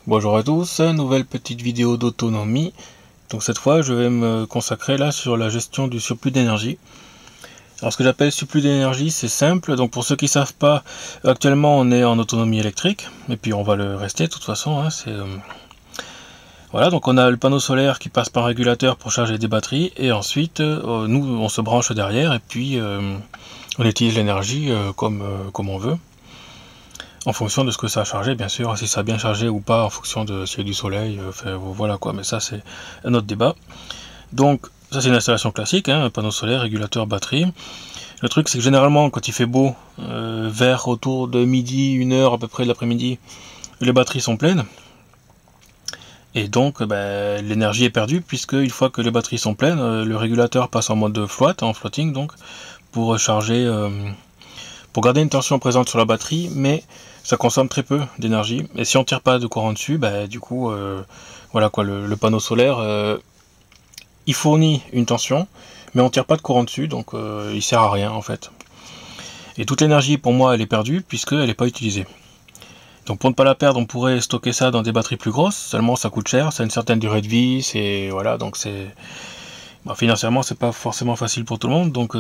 Bonjour à tous, nouvelle petite vidéo d'autonomie. Donc cette fois je vais me consacrer là sur la gestion du surplus d'énergie. Alors ce que j'appelle surplus d'énergie, c'est simple. Donc pour ceux qui ne savent pas, actuellement on est en autonomie électrique et puis on va le rester de toute façon, hein, voilà, donc on a le panneau solaire qui passe par un régulateur pour charger des batteries et ensuite nous on se branche derrière et puis on utilise l'énergie comme on veut. En fonction de ce que ça a chargé, bien sûr, si ça a bien chargé ou pas, en fonction de s'il y a du soleil, voilà quoi, mais ça c'est un autre débat. Donc ça c'est une installation classique, hein, un panneau solaire, régulateur, batterie. Le truc c'est que généralement quand il fait beau, vers autour de midi, 1h à peu près de l'après-midi, les batteries sont pleines. Et donc l'énergie est perdue, puisque une fois que les batteries sont pleines, le régulateur passe en mode float, en floating donc, pour charger, pour garder une tension présente sur la batterie, mais ça consomme très peu d'énergie. Et si on ne tire pas de courant dessus, du coup, voilà quoi, le panneau solaire, il fournit une tension, mais on ne tire pas de courant dessus, donc il sert à rien en fait. Et toute l'énergie pour moi elle est perdue, puisqu'elle n'est pas utilisée. Donc pour ne pas la perdre, on pourrait stocker ça dans des batteries plus grosses, seulement ça coûte cher, ça a une certaine durée de vie, c'est voilà, donc c'est financièrement c'est pas forcément facile pour tout le monde, donc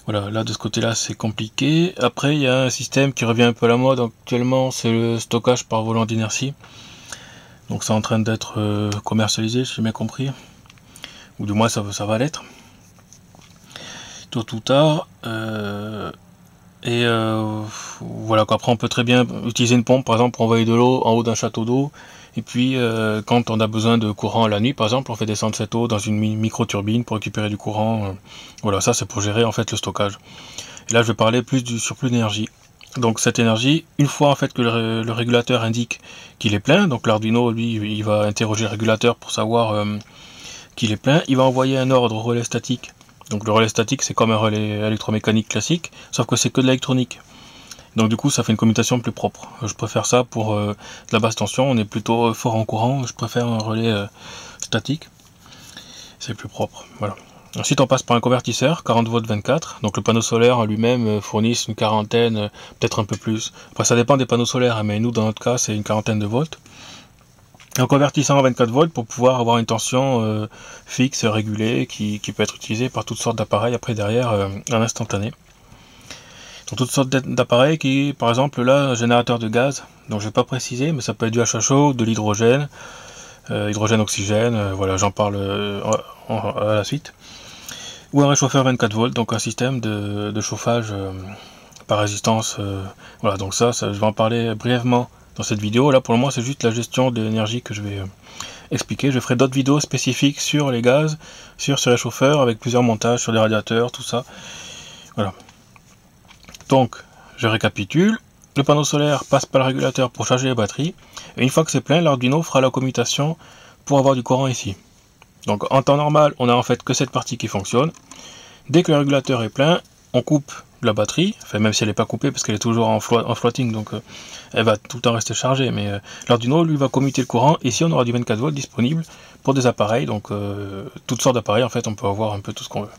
voilà, là de ce côté-là c'est compliqué. Après il y a un système qui revient un peu à la mode actuellement, c'est le stockage par volant d'inertie. Donc c'est en train d'être commercialisé, si j'ai bien compris. Ou du moins ça va l'être. Tôt ou tard. Voilà, après on peut très bien utiliser une pompe par exemple pour envoyer de l'eau en haut d'un château d'eau. Et puis quand on a besoin de courant la nuit par exemple, on fait descendre cette eau dans une micro-turbine pour récupérer du courant. Voilà, ça c'est pour gérer en fait le stockage. Et là je vais parler plus du surplus d'énergie. Donc cette énergie, une fois en fait que le régulateur indique qu'il est plein, donc l'Arduino lui il va interroger le régulateur pour savoir qu'il est plein, il va envoyer un ordre au relais statique. Donc le relais statique c'est comme un relais électromécanique classique, sauf que c'est que de l'électronique. Donc du coup ça fait une commutation plus propre. Je préfère ça pour de la basse tension, on est plutôt fort en courant, je préfère un relais statique. C'est plus propre, voilà. Ensuite on passe par un convertisseur, 40 volts 24, donc le panneau solaire en lui-même fournit une quarantaine, peut-être un peu plus. Après ça dépend des panneaux solaires, mais nous dans notre cas c'est une quarantaine de volts. En convertissant en 24 volts pour pouvoir avoir une tension fixe, régulée, qui peut être utilisée par toutes sortes d'appareils après derrière en instantané. Donc toutes sortes d'appareils qui, par exemple là, un générateur de gaz, donc je ne vais pas préciser, mais ça peut être du HHO, de l'hydrogène, hydrogène-oxygène, voilà, j'en parle à la suite. Ou un réchauffeur 24 volts, donc un système de chauffage par résistance. Voilà, donc ça, je vais en parler brièvement dans cette vidéo. Là, pour le moment, c'est juste la gestion de l'énergie que je vais expliquer. Je ferai d'autres vidéos spécifiques sur les gaz, sur ce réchauffeur, avec plusieurs montages sur les radiateurs, tout ça. Voilà. Donc, je récapitule. Le panneau solaire passe par le régulateur pour charger les batteries. Et une fois que c'est plein, l'Arduino fera la commutation pour avoir du courant ici. Donc en temps normal, on a en fait que cette partie qui fonctionne. Dès que le régulateur est plein, on coupe la batterie, enfin même si elle n'est pas coupée parce qu'elle est toujours en floating, donc elle va tout le temps rester chargée, mais l'Arduino lui va commuter le courant. Ici on aura du 24 volts disponible pour des appareils, donc toutes sortes d'appareils en fait, on peut avoir un peu tout ce qu'on veut.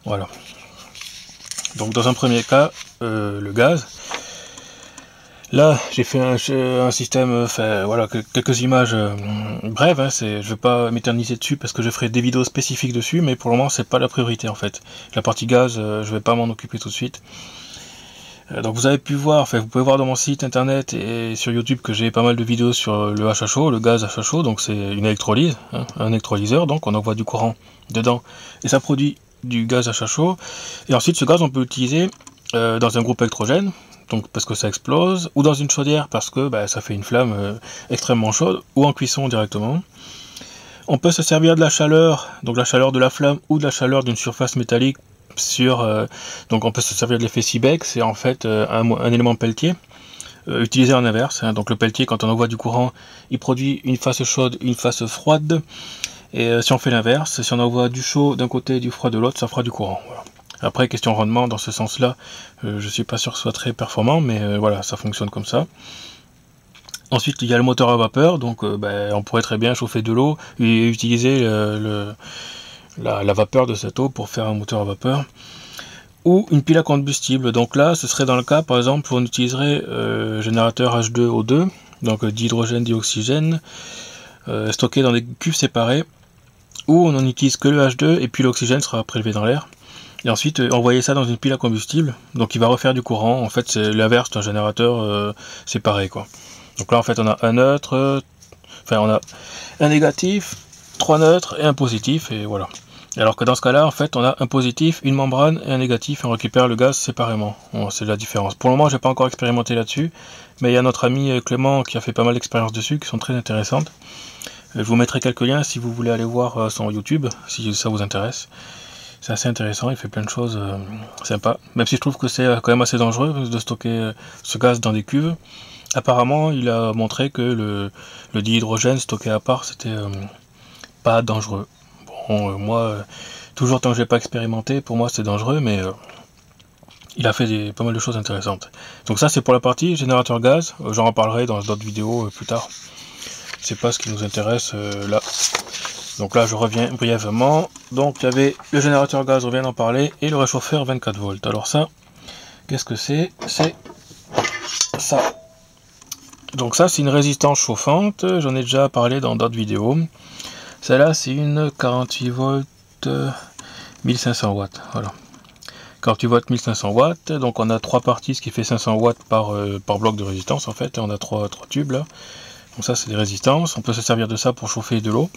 Voilà. Donc dans un premier cas, le gaz. Là, j'ai fait un système, voilà, quelques images brèves, hein, je ne vais pas m'éterniser dessus parce que je ferai des vidéos spécifiques dessus, mais pour le moment, c'est pas la priorité en fait. La partie gaz, je vais pas m'en occuper tout de suite. Donc vous avez pu voir, vous pouvez voir dans mon site internet et sur YouTube que j'ai pas mal de vidéos sur le HHO, le gaz HHO, donc c'est une électrolyse, hein, un électrolyseur, donc on envoie du courant dedans et ça produit du gaz HHO. Et ensuite, ce gaz, on peut l'utiliser dans un groupe électrogène. Donc parce que ça explose, ou dans une chaudière parce que ça fait une flamme extrêmement chaude, ou en cuisson directement. On peut se servir de la chaleur, donc la chaleur de la flamme ou de la chaleur d'une surface métallique donc on peut se servir de l'effet Seebeck, c'est en fait un élément peltier utilisé en inverse. Hein. Donc le peltier, quand on envoie du courant, il produit une face chaude, une face froide. Et si on fait l'inverse, si on envoie du chaud d'un côté et du froid de l'autre, ça fera du courant. Voilà. Après, question rendement, dans ce sens-là, je suis pas sûr que ce soit très performant, mais voilà, ça fonctionne comme ça. Ensuite, il y a le moteur à vapeur, donc on pourrait très bien chauffer de l'eau et utiliser la vapeur de cette eau pour faire un moteur à vapeur. ou une pile à combustible. Donc là, ce serait dans le cas, par exemple, où on utiliserait générateur H2O2, donc d'hydrogène, dioxygène, stocké dans des cuves séparées, où on n'en utilise que le H2 et puis l'oxygène sera prélevé dans l'air. Et ensuite, envoyer ça dans une pile à combustible, donc il va refaire du courant. En fait, c'est l'inverse d'un générateur séparé, quoi. Donc là, en fait, on a un neutre, on a un négatif, 3 neutres et un positif, et voilà. Alors que dans ce cas-là, en fait, on a un positif, une membrane et un négatif, et on récupère le gaz séparément. Bon, c'est la différence. Pour le moment, j'ai pas encore expérimenté là-dessus, mais il y a notre ami Clément qui a fait pas mal d'expériences dessus, qui sont très intéressantes. Je vous mettrai quelques liens si vous voulez aller voir son YouTube, si ça vous intéresse. C'est assez intéressant, il fait plein de choses sympas. Même si je trouve que c'est quand même assez dangereux de stocker ce gaz dans des cuves. Apparemment, il a montré que le dihydrogène stocké à part, c'était pas dangereux. Bon, moi, toujours tant que j'ai pas expérimenté, pour moi c'est dangereux, mais il a fait pas mal de choses intéressantes. Donc ça, c'est pour la partie générateur gaz. J'en reparlerai dans d'autres vidéos plus tard. C'est pas ce qui nous intéresse là. Donc là, je reviens brièvement. Donc il y avait le générateur gaz, on vient d'en parler, et le réchauffeur 24 volts. Alors ça, qu'est-ce que c'est? C'est ça. Donc ça, c'est une résistance chauffante. J'en ai déjà parlé dans d'autres vidéos. Celle-là, c'est une 48 volts 1500 watts. Voilà. 48 volts 1500 watts. Donc on a 3 parties, ce qui fait 500 watts par bloc de résistance en fait. Et on a 3 tubes là. Donc ça, c'est des résistances. On peut se servir de ça pour chauffer de l'eau.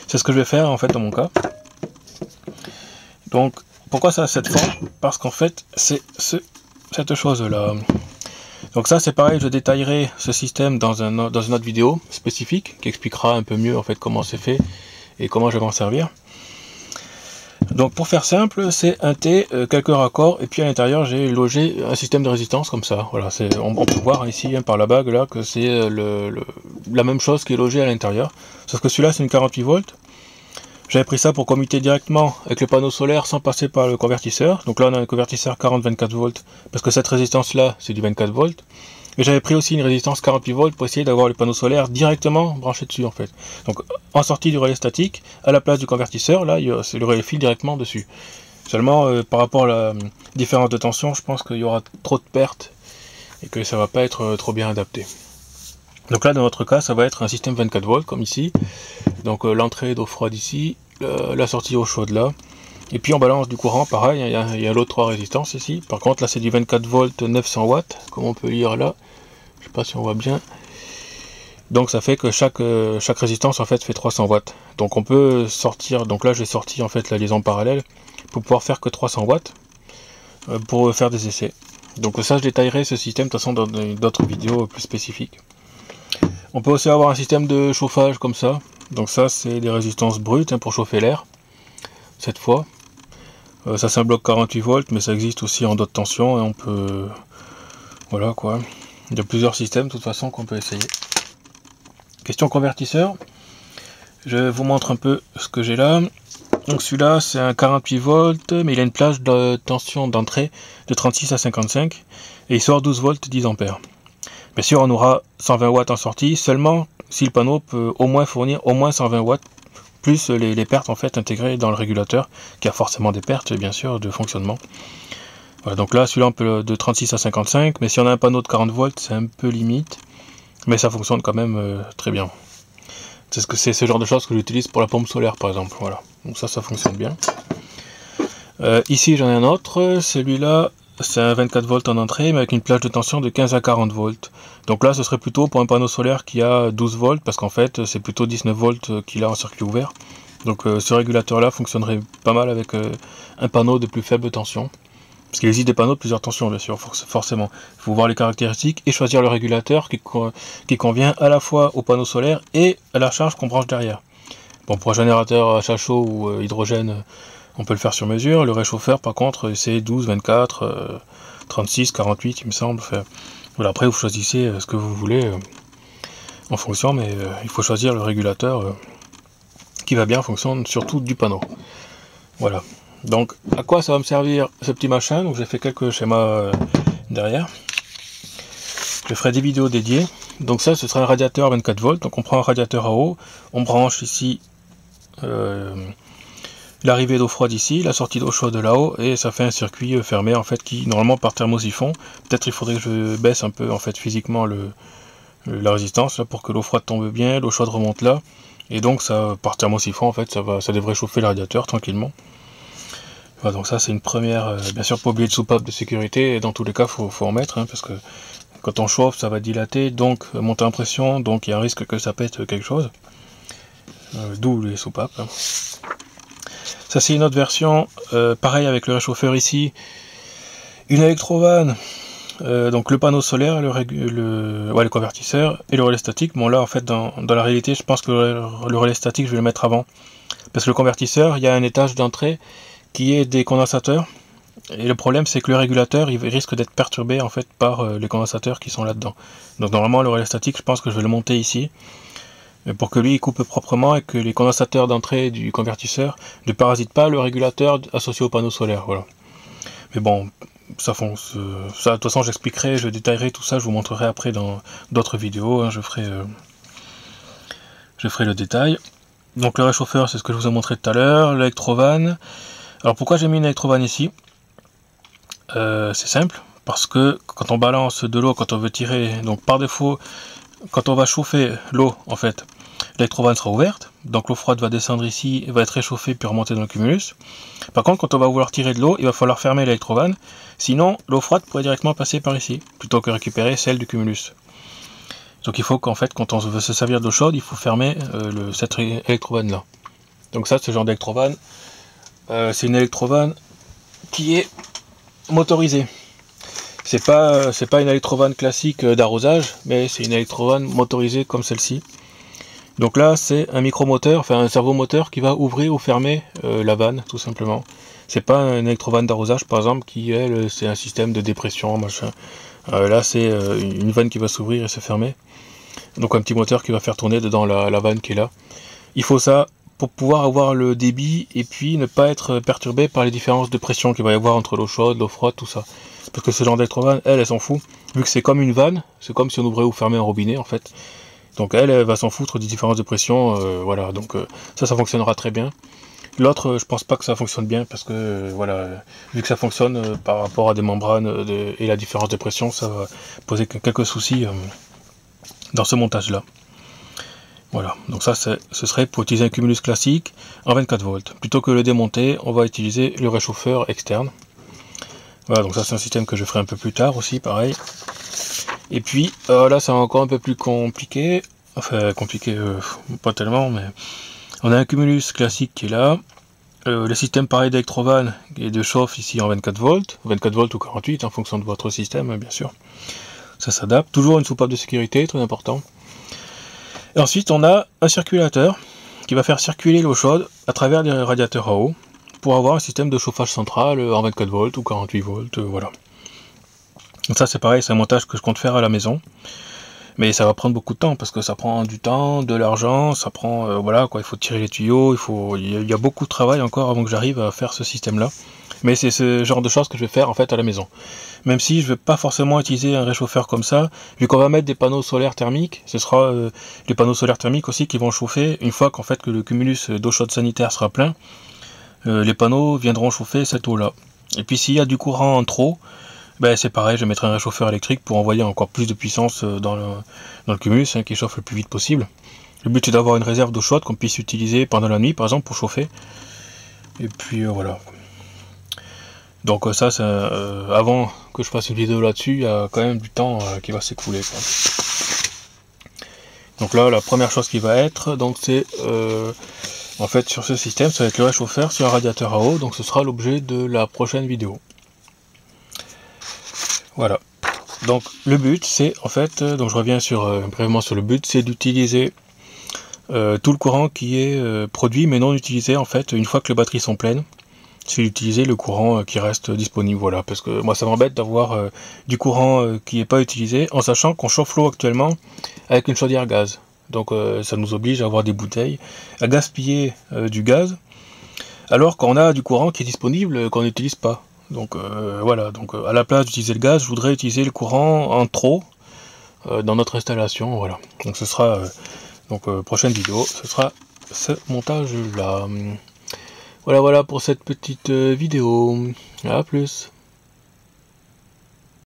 C'est ce que je vais faire en fait dans mon cas. Donc pourquoi ça a cette forme? Parce qu'en fait, c'est cette chose-là. Donc ça, c'est pareil, je détaillerai ce système dans une autre vidéo spécifique qui expliquera un peu mieux en fait comment c'est fait et comment je vais m'en servir. Donc pour faire simple, c'est un T, quelques raccords, et puis à l'intérieur j'ai logé un système de résistance comme ça. Voilà, on peut voir ici par la bague là que c'est la même chose qui est logée à l'intérieur. Sauf que celui-là c'est une 48 volts. J'avais pris ça pour commiter directement avec le panneau solaire sans passer par le convertisseur. Donc là on a un convertisseur 40-24 volts parce que cette résistance là c'est du 24 volts. Et j'avais pris aussi une résistance 48 volts pour essayer d'avoir le panneau solaire directement branché dessus en fait. Donc en sortie du relais statique, à la place du convertisseur, là c'est le relais fil directement dessus. Seulement par rapport à la différence de tension, je pense qu'il y aura trop de pertes et que ça va pas être trop bien adapté. Donc là dans notre cas ça va être un système 24 volts comme ici. Donc l'entrée d'eau froide ici, la sortie d'eau chaude là. Et puis on balance du courant, pareil, il y a l'autre 3 résistances ici. Par contre là c'est du 24 volts 900 watts, comme on peut lire là. Je sais pas si on voit bien. Donc ça fait que chaque résistance en fait fait 300 watts. Donc on peut sortir, donc là j'ai sorti en fait la liaison parallèle pour pouvoir faire que 300 watts pour faire des essais. Donc ça je détaillerai ce système de toute façon dans d'autres vidéos plus spécifiques. On peut aussi avoir un système de chauffage comme ça. Donc ça c'est des résistances brutes pour chauffer l'air. Cette fois. Ça c'est un bloc 48 volts mais ça existe aussi en d'autres tensions et on peut... Voilà quoi. Il y a plusieurs systèmes de toute façon qu'on peut essayer. Question convertisseur. Je vous montre un peu ce que j'ai là. Donc celui-là c'est un 48 volts mais il a une plage de tension d'entrée de 36 à 55 et il sort 12 volts 10 ampères. Bien sûr on aura 120 watts en sortie seulement si le panneau peut au moins fournir au moins 120 watts plus les pertes en fait intégrées dans le régulateur qui a forcément des pertes bien sûr de fonctionnement. Voilà, donc là celui-là on peut de 36 à 55 mais si on a un panneau de 40 volts c'est un peu limite mais ça fonctionne quand même très bien. C'est ce genre de choses que j'utilise pour la pompe solaire par exemple. Voilà, donc ça fonctionne bien. Ici j'en ai un autre, celui-là c'est un 24 volts en entrée mais avec une plage de tension de 15 à 40 volts. Donc là ce serait plutôt pour un panneau solaire qui a 12 volts parce qu'en fait c'est plutôt 19 volts qu'il a en circuit ouvert. Donc ce régulateur là fonctionnerait pas mal avec un panneau de plus faible tension. Parce qu'il existe des panneaux de plusieurs tensions bien sûr, forcément. Il faut voir les caractéristiques et choisir le régulateur qui convient à la fois au panneau solaire et à la charge qu'on branche derrière. Bon, pour un générateur achat chaud ou hydrogène, on peut le faire sur mesure. Le réchauffeur par contre c'est 12, 24, 36, 48 il me semble. Enfin, voilà, après vous choisissez ce que vous voulez en fonction, mais il faut choisir le régulateur qui va bien en fonction surtout du panneau. Voilà. Donc à quoi ça va me servir ce petit machin? Donc j'ai fait quelques schémas derrière. Je ferai des vidéos dédiées. Donc ça ce sera un radiateur 24 volts. Donc on prend un radiateur à eau, on branche ici l'arrivée d'eau froide ici, la sortie d'eau chaude de là-haut, et ça fait un circuit fermé en fait qui normalement par thermosiphon. Peut-être il faudrait que je baisse un peu en fait physiquement la résistance là, pour que l'eau froide tombe bien, l'eau chaude remonte là, et donc ça par thermosiphon en fait ça devrait chauffer le radiateur tranquillement. Voilà, donc ça c'est une première, bien sûr pas oublier de soupape de sécurité, et dans tous les cas faut en mettre, hein, parce que quand on chauffe ça va dilater, donc monter en pression, donc il y a un risque que ça pète quelque chose, d'où les soupapes. Hein. Ça c'est une autre version, pareil avec le réchauffeur ici, une électrovanne, donc le panneau solaire, le convertisseur et le relais statique. Bon là en fait dans la réalité je pense que le relais statique je vais le mettre avant, parce que le convertisseur il y a un étage d'entrée qui est des condensateurs, et le problème c'est que le régulateur il risque d'être perturbé en fait par les condensateurs qui sont là dedans. Donc normalement le relais statique je pense que je vais le monter ici, pour que lui il coupe proprement et que les condensateurs d'entrée du convertisseur ne parasitent pas le régulateur associé au panneau solaire. Voilà. Mais bon, ça de toute façon j'expliquerai, je détaillerai tout ça, je vous montrerai après dans d'autres vidéos, hein, je ferai le détail. Donc le réchauffeur c'est ce que je vous ai montré tout à l'heure, l'électrovanne. Alors pourquoi j'ai mis une électrovanne ici? C'est simple, parce que quand on balance de l'eau, quand on veut tirer, donc par défaut, quand on va chauffer l'eau en fait, l'électrovanne sera ouverte, donc l'eau froide va descendre ici, va être réchauffée puis remonter dans le cumulus. Par contre, quand on va vouloir tirer de l'eau, il va falloir fermer l'électrovanne, sinon l'eau froide pourrait directement passer par ici, plutôt que récupérer celle du cumulus. Donc il faut qu'en fait, quand on veut se servir de l'eau chaude, il faut fermer cette électrovanne là. Donc ça, ce genre d'électrovanne, c'est une électrovanne qui est motorisée. C'est pas une électrovanne classique d'arrosage, mais c'est une électrovanne motorisée comme celle-ci. Donc là, c'est un micromoteur, enfin un servomoteur qui va ouvrir ou fermer la vanne, tout simplement. C'est pas une électrovanne d'arrosage, par exemple, qui, elle, c'est un système de dépression, machin. Là, c'est une vanne qui va s'ouvrir et se fermer. Donc un petit moteur qui va faire tourner dedans la vanne qui est là. Il faut ça pour pouvoir avoir le débit et puis ne pas être perturbé par les différences de pression qu'il va y avoir entre l'eau chaude, l'eau froide, tout ça. Parce que ce genre d'électrovanne, elle s'en fout. Vu que c'est comme une vanne, c'est comme si on ouvrait ou fermait un robinet en fait. Donc elle va s'en foutre des différences de pression, voilà, donc ça fonctionnera très bien. L'autre, je pense pas que ça fonctionne bien, parce que, voilà, vu que ça fonctionne par rapport à des membranes et la différence de pression, ça va poser quelques soucis dans ce montage-là. Voilà, donc ça, ce serait pour utiliser un cumulus classique en 24 volts. Plutôt que le démonter, on va utiliser le réchauffeur externe. Voilà, donc ça c'est un système que je ferai un peu plus tard aussi, pareil. Et puis là c'est encore un peu plus compliqué, enfin compliqué, pas tellement, mais on a un cumulus classique qui est là, le système pareil d'électrovanne et de chauffe ici en 24 volts ou 48 en fonction de votre système bien sûr, ça s'adapte, toujours une soupape de sécurité, très important. Et ensuite on a un circulateur qui va faire circuler l'eau chaude à travers des radiateurs à eau, pour avoir un système de chauffage central en 24 volts ou 48 volts, voilà. Donc ça c'est pareil, c'est un montage que je compte faire à la maison, mais ça va prendre beaucoup de temps, parce que ça prend du temps, de l'argent, ça prend, voilà quoi, il faut tirer les tuyaux, il y a beaucoup de travail encore avant que j'arrive à faire ce système là, mais c'est ce genre de choses que je vais faire en fait à la maison. Même si je ne vais pas forcément utiliser un réchauffeur comme ça, vu qu'on va mettre des panneaux solaires thermiques, ce sera les panneaux solaires thermiques aussi qui vont chauffer, une fois qu'en fait que le cumulus d'eau chaude sanitaire sera plein, les panneaux viendront chauffer cette eau là. Et puis s'il y a du courant en trop, ben c'est pareil, je mettrai un réchauffeur électrique pour envoyer encore plus de puissance dans le cumulus, hein, qui chauffe le plus vite possible. Le but c'est d'avoir une réserve d'eau chaude qu'on puisse utiliser pendant la nuit par exemple pour chauffer. Et puis voilà. Donc ça, avant que je fasse une vidéo là-dessus, il y a quand même du temps qui va s'écouler. Donc là, la première chose qui va être, donc c'est en fait sur ce système, ça va être le réchauffeur sur un radiateur à eau, donc ce sera l'objet de la prochaine vidéo. Voilà. Donc le but, c'est en fait, donc je reviens brièvement sur le but, c'est d'utiliser tout le courant qui est produit mais non utilisé en fait une fois que les batteries sont pleines. C'est d'utiliser le courant qui reste disponible, voilà, parce que moi ça m'embête d'avoir du courant qui n'est pas utilisé, en sachant qu'on chauffe l'eau actuellement avec une chaudière gaz. Donc ça nous oblige à avoir des bouteilles, à gaspiller du gaz, alors qu'on a du courant qui est disponible qu'on n'utilise pas. Donc voilà, donc à la place d'utiliser le gaz, je voudrais utiliser le courant en trop dans notre installation, voilà. Donc ce sera, prochaine vidéo, ce sera ce montage là. Voilà pour cette petite vidéo. À plus.